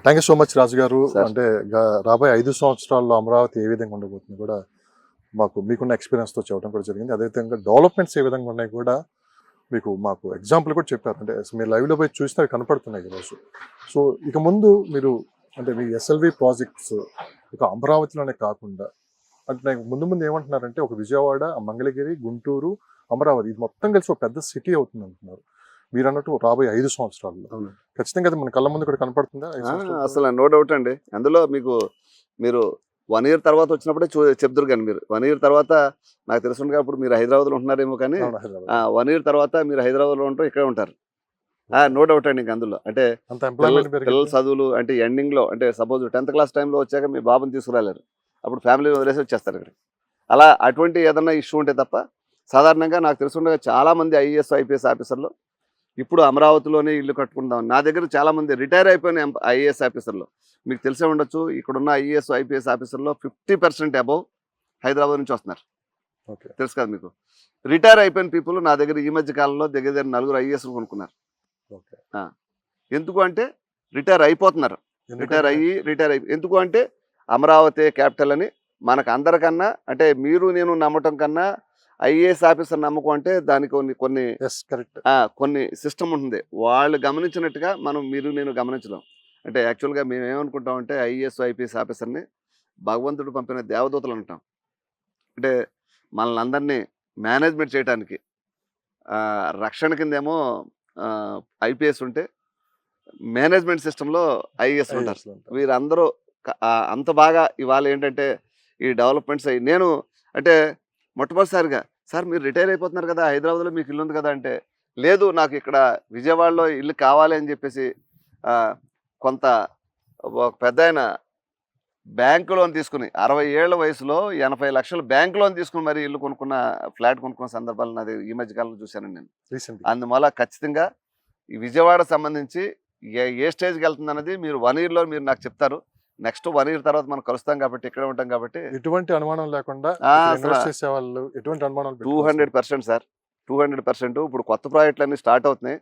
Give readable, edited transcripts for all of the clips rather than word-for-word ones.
Thank you so much రాజు గారు. Sir. అంటే రాబోయే 5 సంవత్సరాల్లో అమరావతి ఏ విధంగా ఉండబోతుంది కూడా మీకున్న ఎక్స్పీరియన్స్తో చెప్పడం కూడా జరిగింది. అదేవిధంగా డెవలప్మెంట్స్ ఏ విధంగా ఉన్నాయి కూడా మాకు ఎగ్జాంపుల్ కూడా చెప్పారు. అంటే మీరు లైవ్లో పోయి చూస్తే అవి కనపడుతున్నాయి ఈరోజు. సో ఇక ముందు మీరు అంటే మీ ఎస్ఎల్వి ప్రాజెక్ట్స్ ఒక అమరావతిలోనే కాకుండా అంటే నాకు ముందు ముందు ఏమంటున్నారంటే ఒక విజయవాడ, మంగళగిరి, గుంటూరు, అమరావతి ఇది మొత్తం కలిసి ఒక పెద్ద సిటీ అవుతుంది అంటున్నారు. మీరు అన్నట్టు రాబోయే 5 సంవత్సరాల్లో ఖచ్చితంగా అది మన కళ్ళ ముందు కూడా కనపడుతుందా? అసలు నో డౌట్ అండి. అందులో మీరు 1 year తర్వాత వచ్చినప్పుడే చెప్తారు. కానీ మీరు 1 year తర్వాత నాకు తెలుసుండగా ఇప్పుడు మీరు హైదరాబాద్లో ఉంటున్నారేమో, కానీ 1 year తర్వాత మీరు హైదరాబాద్లో ఉంటారు, ఇక్కడే ఉంటారు. నో డౌట్ అండి. ఇంక అందులో అంటే పిల్లల చదువులు అంటే ఎండింగ్లో అంటే సపోజ్ 10th class టైంలో వచ్చాక మీ బాబుని తీసుకురాలేరు, అప్పుడు ఫ్యామిలీ వదిలేసి వచ్చేస్తారు ఇక్కడ. అలా అటువంటి ఏదన్నా ఇష్యూ ఉంటే తప్ప సాధారణంగా నాకు తెలుసుండగా చాలామంది IAS IPS ఆఫీసర్లు ఇప్పుడు అమరావతిలోనే ఇల్లు కట్టుకుందాం. నా దగ్గర చాలామంది రిటైర్ అయిపోయిన IAS ఆఫీసర్లు మీకు తెలిసే ఉండొచ్చు. ఇక్కడున్న IAS IPS ఆఫీసర్లో 50% అబౌవ్ హైదరాబాద్ నుంచి వస్తున్నారు. తెలుసు కదా మీకు. రిటైర్ అయిపోయిన పీపుల్ నా దగ్గర ఈ మధ్య కాలంలో దగ్గర 4 IAS కొనుక్కున్నారు. ఎందుకు అంటే రిటైర్ అయిపోతున్నారు. రిటైర్ అయ్యి ఎందుకు అంటే అమరావతి క్యాపిటల్ అని మనకు అందరికన్నా అంటే మీరు నేను నమ్మటం కన్నా IAS ఆఫీసర్ నమ్మకం అంటే దానికి కొన్ని సిస్టమ్ ఉంటుంది. వాళ్ళు గమనించినట్టుగా మీరు నేను గమనించలేం. అంటే యాక్చువల్గా మేము ఏమనుకుంటామంటే IAS IPS ఆఫీసర్ని భగవంతుడు పంపిన దేవదూతలు అంటాం. అంటే మనల్ని అందరినీ మేనేజ్మెంట్ చేయడానికి రక్షణ కిందేమో IPS ఉంటే మేనేజ్మెంట్ సిస్టంలో IAS ఉంటారు. వీరందరూ అంత బాగా ఇవాళ ఏంటంటే ఈ డెవలప్మెంట్స్ నేను అంటే మొట్టమొదటిసారిగా సార్ మీరు రిటైర్ అయిపోతున్నారు కదా, హైదరాబాద్లో మీకు ఇల్లు ఉంది కదా అంటే, లేదు నాకు ఇక్కడ విజయవాడలో ఇల్లు కావాలి అని చెప్పేసి కొంత ఒక పెద్ద ఆయన బ్యాంకు లోన్ తీసుకుని 60 ఏళ్ల వయసులో 80 లక్షలు బ్యాంకు లోన్ తీసుకుని మరి ఇల్లు కొనుక్కున్న ఫ్లాట్ కొనుక్కున్న సందర్భాలు నాది ఈ మధ్యకాలంలో చూశానండి నేను. అందువల్ల ఖచ్చితంగా ఈ విజయవాడ సంబంధించి ఏ స్టేజ్కి వెళ్తుంది అన్నది మీరు 1 yearలో మీరు నాకు చెప్తారు. నెక్స్ట్ 1 year తర్వాత మనం కలుస్తాం కాబట్టి ఇక్కడే ఉంటాం కాబట్టి ఎటువంటి అనుమానం లేకుండా 200% సార్, 200%. ఇప్పుడు కొత్త ప్రాజెక్టులు అన్నీ స్టార్ట్ అవుతున్నాయి.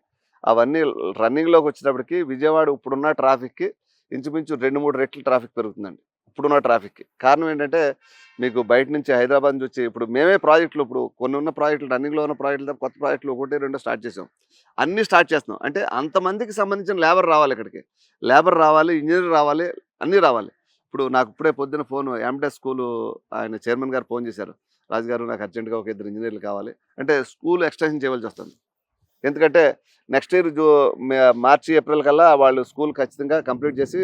అవన్నీ రన్నింగ్లోకి వచ్చేటప్పటికి విజయవాడ ఇప్పుడున్న ట్రాఫిక్కి ఇంచుమించు 2-3 రెట్లు ట్రాఫిక్ పెరుగుతుందండి ఇప్పుడున్న ట్రాఫిక్కి. కారణం ఏంటంటే మీకు బయట నుంచి హైదరాబాద్ నుంచి వచ్చి ఇప్పుడు మేమే ప్రాజెక్టులు ఇప్పుడు కొన్ని ఉన్న ప్రాజెక్టులు రన్నింగ్లో ఉన్న ప్రాజెక్టులు కొత్త ప్రాజెక్టులు 1-2 స్టార్ట్ చేసాం. అన్నీ స్టార్ట్ చేస్తున్నాం. అంటే అంతమందికి సంబంధించిన లేబర్ రావాలి ఇక్కడికి. లేబర్ రావాలి, ఇంజనీర్ రావాలి, అన్నీ రావాలి. ఇప్పుడు నాకు ఇప్పుడే పొద్దున్న ఫోన్ ఎంటెక్ స్కూలు ఆయన చైర్మన్ గారు ఫోన్ చేశారు. రాజుగారు నాకు అర్జెంటుగా ఒక 2 ఇంజనీర్లు కావాలి అంటే స్కూల్ ఎక్స్టెన్షన్ చేయవలసి వస్తుంది. ఎందుకంటే నెక్స్ట్ ఇయర్ మార్చి ఏప్రిల్ కల్లా వాళ్ళు స్కూల్ ఖచ్చితంగా కంప్లీట్ చేసి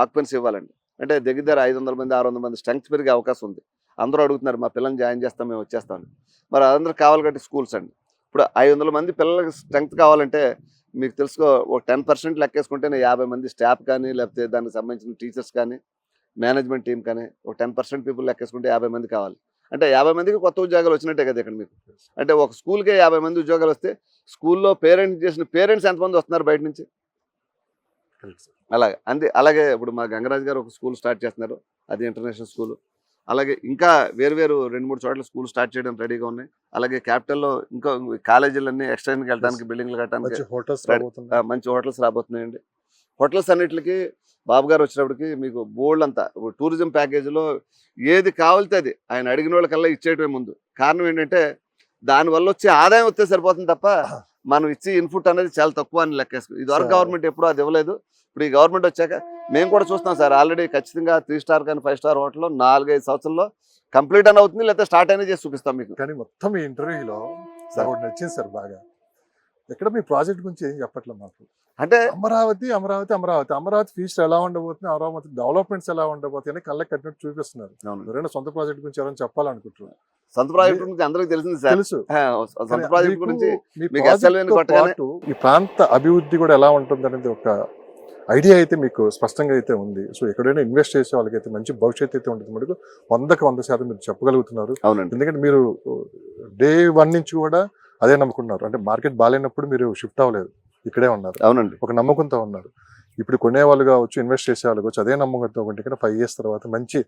ఆక్యుపెన్సీ ఇవ్వాలండి. అంటే దగ్గర 500 మంది 600 మంది స్ట్రెంగ్త్ పెరిగే అవకాశం ఉంది. అందరూ అడుగుతున్నారు మా పిల్లల్ని జాయిన్ చేస్తాం, మేము వచ్చేస్తామని. మరి అందరూ కావాలి కాబట్టి స్కూల్స్ అండి. ఇప్పుడు 500 మంది పిల్లలకి స్ట్రెంగ్త్ కావాలంటే మీకు తెలుసుకో ఒక 10% లెక్కేసుకుంటేనే 50 మంది స్టాఫ్ కానీ లేకపోతే దానికి సంబంధించిన టీచర్స్ కానీ మేనేజ్మెంట్ టీం కానీ ఒక 10% పీపుల్ లెక్కేసుకుంటే 50 మంది కావాలి. అంటే 50 మందికి కొత్త ఉద్యోగాలు వచ్చినట్టే కదా ఇక్కడ మీకు. అంటే ఒక స్కూల్కే 50 మంది ఉద్యోగాలు వస్తే స్కూల్లో పేరెంట్స్ ఎంతమంది వస్తున్నారు బయట నుంచి. అలాగే ఇప్పుడు మా గంగరాజు గారు ఒక స్కూల్ స్టార్ట్ చేస్తున్నారు, అది ఇంటర్నేషనల్ స్కూల్. అలాగే ఇంకా వేరు 2-3 చోట్ల స్కూల్ స్టార్ట్ చేయడం రెడీగా ఉన్నాయి. అలాగే క్యాపిటల్లో ఇంకా కాలేజీలన్నీ ఎక్స్టెండ్కి వెళ్ళడానికి బిల్డింగ్లు కట్టడానికి మంచి హోటల్స్ రాబోతున్నాయండి. హోటల్స్ అన్నిటికి బాబు గారు వచ్చినప్పటికి మీకు బోల్డ్ అంతా టూరిజం ప్యాకేజీలో ఏది కావాలితే అది ఆయన అడిగిన వాళ్ళకల్లా ఇచ్చేయటమే ముందు. కారణం ఏంటంటే దానివల్ల వచ్చే ఆదాయం వస్తే సరిపోతుంది తప్ప మనం ఇచ్చే ఇన్పుట్ అనేది చాలా తక్కువ అని లెక్కేసుకుని ఇదివరకు గవర్నమెంట్ ఎప్పుడూ అది ఇవ్వలేదు. ఇప్పుడు ఈ గవర్నమెంట్ వచ్చాక మేము కూడా చూస్తున్నాం సార్. ఆల్రెడీ ఖచ్చితంగా 3 స్టార్ కానీ 5 స్టార్ హోటల్లో 4-5 సంవత్సరాల్లో కంప్లీట్ అని అవుతుంది, లేకపోతే స్టార్ట్ అయినా చేసి చూపిస్తాం మీకు. కానీ మొత్తం ఈ ఇంటర్వ్యూలో నచ్చింది సార్ బాగా. ఎక్కడ మీ ప్రాజెక్ట్ గురించి ఏం చెప్పట్లేదు మాకు. అంటే అమరావతి ఫ్యూచర్ ఎలా ఉండబోతుంది, అమరావతి డెవలప్మెంట్స్ ఎలా ఉండబోతుంది అని కళ్ళకి కట్టినట్టు చూపిస్తున్నారు. ఎవరైనా సొంత ప్రాజెక్ట్ గురించి ఎవరైనా చెప్పాలనుకుంటున్నారు. సొంత ప్రాజెక్ట్ గురించి అందరికీ తెలిసింది సార్. తెలుసు. సొంత ప్రాజెక్ట్ గురించి ఈ ప్రాంత అభివృద్ధి కూడా ఎలా ఉంటుంది అనేది ఒక ఐడియా అయితే మీకు స్పష్టంగా అయితే ఉంది. సో ఎక్కడైనా ఇన్వెస్ట్ చేసే వాళ్ళకైతే మంచి భవిష్యత్తు అయితే ఉంటుంది. మనకు 100% మీరు చెప్పగలుగుతున్నారు. ఎందుకంటే మీరు డే 1 నుంచి కూడా అదే నమ్ముకున్నారు. అంటే మార్కెట్ బాగాలేనప్పుడు మీరు షిఫ్ట్ అవ్వలేదు, ఇక్కడే ఉన్నారు. అవునండి. ఒక నమ్మకంతో ఉన్నారు. ఇప్పుడు కొనేవాళ్ళు కావచ్చు, ఇన్వెస్ట్ చేసే వాళ్ళు కావచ్చు, అదే నమ్మకంతో ఉంటే కన్నా 5 years తర్వాత మంచి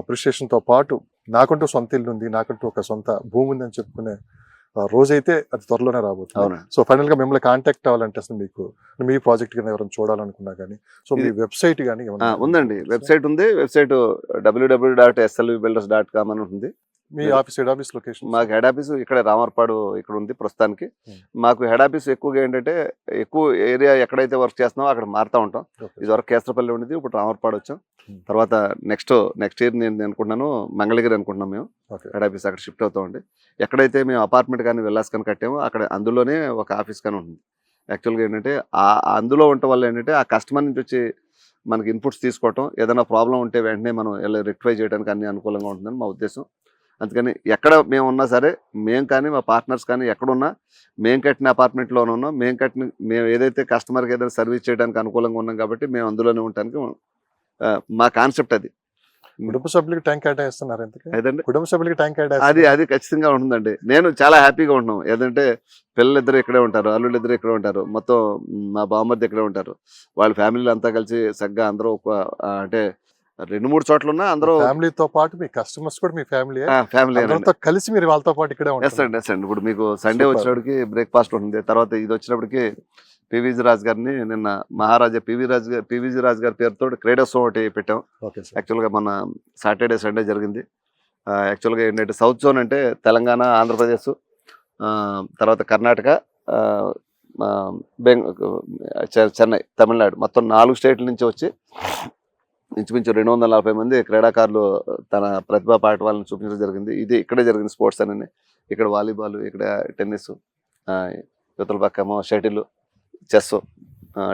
అప్రిషియేషన్తో పాటు నాకంటూ సొంత ఇల్లు ఉంది, నాకంటూ ఒక సొంత భూమి ఉందని చెప్పుకునే రోజైతే అది త్వరలోనే రాబోతుంది. అవునండి. సో ఫైనల్ గా మిమ్మల్ని కాంటాక్ట్ అవ్వాలంటే అసలు మీకు మీ ప్రాజెక్ట్ కానీ ఎవరైనా చూడాలనుకున్నా కానీ సో మీ వెబ్సైట్ కానీ ఉందండి, వెబ్సైట్ ఉంది. వెబ్సైట్ www.slvbuilders.com అని ఉంటుంది. మీ ఆఫీస్ హెడ్ ఆఫీస్ లొకేషన్ మాకు హెడ్ ఆఫీస్ ఇక్కడ రామర్పాడు ఇక్కడ ఉంది ప్రస్తుతానికి. మాకు హెడ్ ఆఫీస్ ఎక్కువగా ఏంటంటే ఎక్కువ ఏరియా ఎక్కడైతే వర్క్ చేస్తున్నామో అక్కడ మారుతూ ఉంటాం. ఇది వరకు కేసరపల్లి ఉండేది, ఇప్పుడు రామర్పాడు వచ్చాం. తర్వాత నెక్స్ట్ ఇయర్ నేను అనుకుంటున్నాను మంగళగిరి అనుకుంటున్నాం మేము. హెడ్ ఆఫీస్ అక్కడ షిఫ్ట్ అవుతామండి. ఎక్కడైతే మేము అపార్ట్మెంట్ కానీ విల్లాస్ కానీ కట్టామో అక్కడ అందులోనే ఒక ఆఫీస్ కానీ ఉంటుంది. యాక్చువల్గా ఏంటంటే అందులో ఉండటం వల్ల ఏంటంటే ఆ కస్టమర్ నుంచి వచ్చి మనకి ఇన్పుట్స్ తీసుకోవటం, ఏదైనా ప్రాబ్లం ఉంటే వెంటనే మనం రెక్టిఫై చేయడానికి అన్ని అనుకూలంగా ఉంటుందని మా ఉద్దేశం. అందుకని ఎక్కడ మేము ఉన్నా సరే, మేము కానీ మా పార్ట్నర్స్ కానీ ఎక్కడున్నా, మేము కట్టిన అపార్ట్మెంట్లోనే ఉన్నాం. మేము ఏదైతే కస్టమర్కి ఏదైనా సర్వీస్ చేయడానికి అనుకూలంగా ఉన్నాం కాబట్టి మేము అందులోనే ఉండటానికి మా కాన్సెప్ట్ అది. కుటుంబ సభ్యులకి ట్యాంక్ కేటాయిస్తున్నారు ఏదండి, కుటుంబ సభ్యులకి ట్యాంక్ అది ఖచ్చితంగా ఉంటుందండి. నేను చాలా హ్యాపీగా ఉంటున్నాం. ఏదంటే పిల్లలిద్దరు ఇక్కడే ఉంటారు, అల్లుళ్ళు ఇద్దరు ఇక్కడే ఉంటారు, మొత్తం మా బామ్మర్ది ఇక్కడే ఉంటారు. వాళ్ళ ఫ్యామిలీలు అంతా కలిసి చక్కగా అందరూ అంటే 2-3 చోట్ల ఉన్నా అందరూ ఫ్యామిలీతో పాటు మీ కస్టమర్స్ కూడా మీ ఫ్యామిలీ కలిసి మీరు వాళ్ళతో పాటు ఇక్కడే ఉంటారు. ఇప్పుడు మీకు సండే వచ్చినప్పటికి బ్రేక్ఫాస్ట్ ఉంటుంది. తర్వాత ఇది వచ్చినప్పటికి పివిజి రాజు గారిని నిన్న మహారాజా పివిజి రాజు గారి పేరుతో క్రీడోత్సవం ఒకటి పెట్టాం. యాక్చువల్గా మన సాటర్డే సండే జరిగింది. యాక్చువల్గా ఏంటంటే సౌత్ జోన్ అంటే తెలంగాణ, ఆంధ్రప్రదేశ్, తర్వాత కర్ణాటక, చెన్నై, తమిళనాడు, మొత్తం 4 స్టేట్ల నుంచి వచ్చి ఇంచుమించు 240 మంది క్రీడాకారులు తన ప్రతిభా పాఠవాలను చూపించడం జరిగింది. ఇది ఇక్కడే జరిగింది స్పోర్ట్స్ అని. ఇక్కడ వాలీబాల్, ఇక్కడ టెన్నిస్, యువతల పక్కమో షటిల్, చెస్,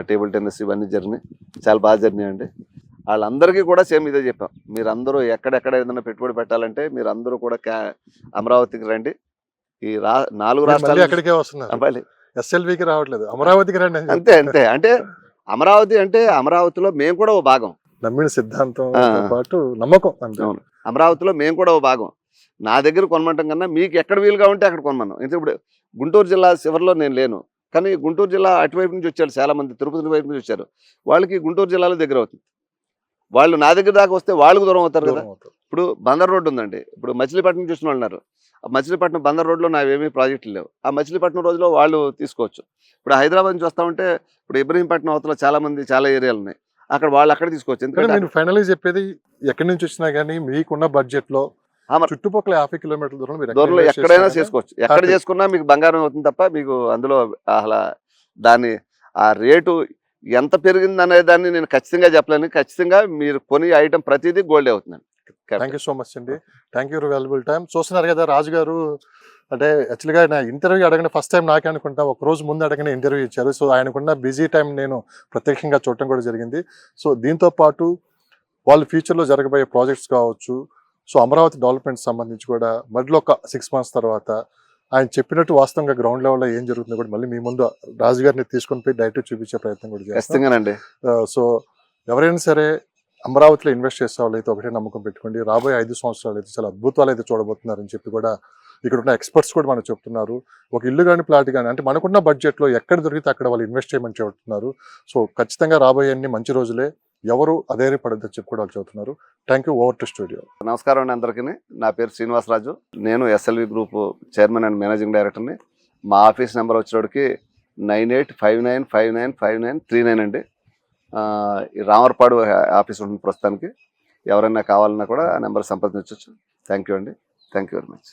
టేబుల్ టెన్నిస్ ఇవన్నీ జరిగినాయి. చాలా బాగా జరిగినాయి అండి. వాళ్ళందరికీ కూడా సేమ్ ఇదే చెప్పాం, మీరందరూ ఎక్కడెక్కడ ఏదైనా పెట్టుబడి పెట్టాలంటే మీరందరూ కూడా అమరావతికి రండి. ఈ 4 రాష్ట్రాలు ఎక్కడికే వస్తున్నారు, ఎస్ఎల్వికి రావట్లేదు, అమరావతికి రండి. అంతే అంటే అమరావతి అంటే అమరావతిలో మేము కూడా ఓ భాగం. నమ్మిన సిద్ధాంతం పాటు నమ్మకం. అవును, అమరావతిలో మేము కూడా ఓ భాగం. నా దగ్గర కొనమంటాం కన్నా మీకు ఎక్కడ వీలుగా ఉంటే అక్కడ కొనమన్నాం. ఎందుకంటే ఇప్పుడు గుంటూరు జిల్లా చివరిలో నేను లేను, కానీ గుంటూరు జిల్లా అటువైపు నుంచి వచ్చారు చాలా మంది, తిరుపతి వైపు నుంచి వచ్చారు. వాళ్ళకి గుంటూరు జిల్లాలో దగ్గర అవుతుంది. వాళ్ళు నా దగ్గర దాకా వస్తే వాళ్ళకు దూరం అవుతారు కదా. ఇప్పుడు బందర్ రోడ్డు ఉందండి, ఇప్పుడు మచిలీపట్నం నుంచి వచ్చిన వాళ్ళు ఉన్నారు. ఆ మచిలీపట్నం బందర్ రోడ్లో నావేమీ ప్రాజెక్టులు లేవు. ఆ మచిలీపట్నం రోజులో వాళ్ళు తీసుకోవచ్చు. ఇప్పుడు హైదరాబాద్ నుంచి వస్తా ఉంటే ఇప్పుడు ఇబ్రహీంపట్నం అవతల చాలా ఏరియాలు ఉన్నాయి, అక్కడ వాళ్ళు అక్కడ తీసుకోవచ్చు. ఎందుకంటే నేను ఫైనల్ చెప్పేది ఎక్కడి నుంచి వచ్చినా కానీ మీకున్న బడ్జెట్ లో చుట్టుపక్కల 50 కిలోమీటర్ల దూరంలో ఎక్కడైనా చేసుకోవచ్చు. ఎక్కడ చేసుకున్నా మీకు బంగారం అవుతుంది తప్ప మీకు అందులో అసలు ఆ రేటు ఎంత పెరిగింది అనే దాన్ని నేను ఖచ్చితంగా చెప్పలేను. ఖచ్చితంగా మీరు కొని ఐటమ్ ప్రతిదీ గోల్డ్ అవుతుందండి. థ్యాంక్ యూ సో మచ్ అండి, thank you for valuable time. చూస్తున్నారు కదా రాజు గారు, అంటే యాక్చువల్గా నా ఇంటర్వ్యూ అడగని ఫస్ట్ టైం నాకే అనుకుంటా, ఒక రోజు ముందు అడగని ఇంటర్వ్యూ ఇచ్చారు. సో ఆయనకున్న బిజీ టైం నేను ప్రత్యక్షంగా చూడటం కూడా జరిగింది. సో దీంతో పాటు వాళ్ళు ఫ్యూచర్లో జరగబోయే ప్రాజెక్ట్స్ కావచ్చు, సో అమరావతి డెవలప్మెంట్ సంబంధించి కూడా మధ్యలో ఒక 6 months తర్వాత ఆయన చెప్పినట్టు వాస్తవంగా గ్రౌండ్ లెవెల్లో ఏం జరుగుతుందో కూడా మళ్ళీ మీ ముందు రాజు గారిని తీసుకొని పోయి డైరెక్ట్ చూపించే ప్రయత్నం కూడా చేస్తానండి. సో ఎవరైనా సరే అమరావతిలో ఇన్వెస్ట్ చేసే వాళ్ళు అయితే ఒకటే నమ్మకం పెట్టుకోండి, రాబోయే 5 సంవత్సరాలు అయితే చాలా అద్భుతాలు అయితే చూడబోతున్నారని చెప్పి కూడా ఇక్కడ ఉన్న ఎక్స్పర్ట్స్ కూడా మనకు చెప్తున్నారు. ఒక ఇల్లు కానీ ప్లాట్ కానీ అంటే మనకున్న బడ్జెట్లో ఎక్కడ దొరికితే అక్కడ వాళ్ళు ఇన్వెస్ట్ చేయమని చెబుతున్నారు. సో ఖచ్చితంగా రాబోయే అన్ని మంచి రోజులే, ఎవరు అధైర్యపడద్దని చెప్పి కూడా వాళ్ళు చెబుతున్నారు. Thank you. Over to studio. నమస్కారం అండి అందరికీ. నా పేరు శ్రీనివాసరాజు, నేను SLV group chairman and managing డైరెక్టర్ని. మా ఆఫీస్ నెంబర్ వచ్చేటికి 9859595939 అండి. రామర్పాడు ఆఫీస్ ఉంటుంది ప్రస్తుతానికి. ఎవరైనా కావాలన్నా కూడా ఆ నెంబర్ సంప్రదించవచ్చు. థ్యాంక్ యూ అండి, థ్యాంక్ యూ వెరీ మచ్.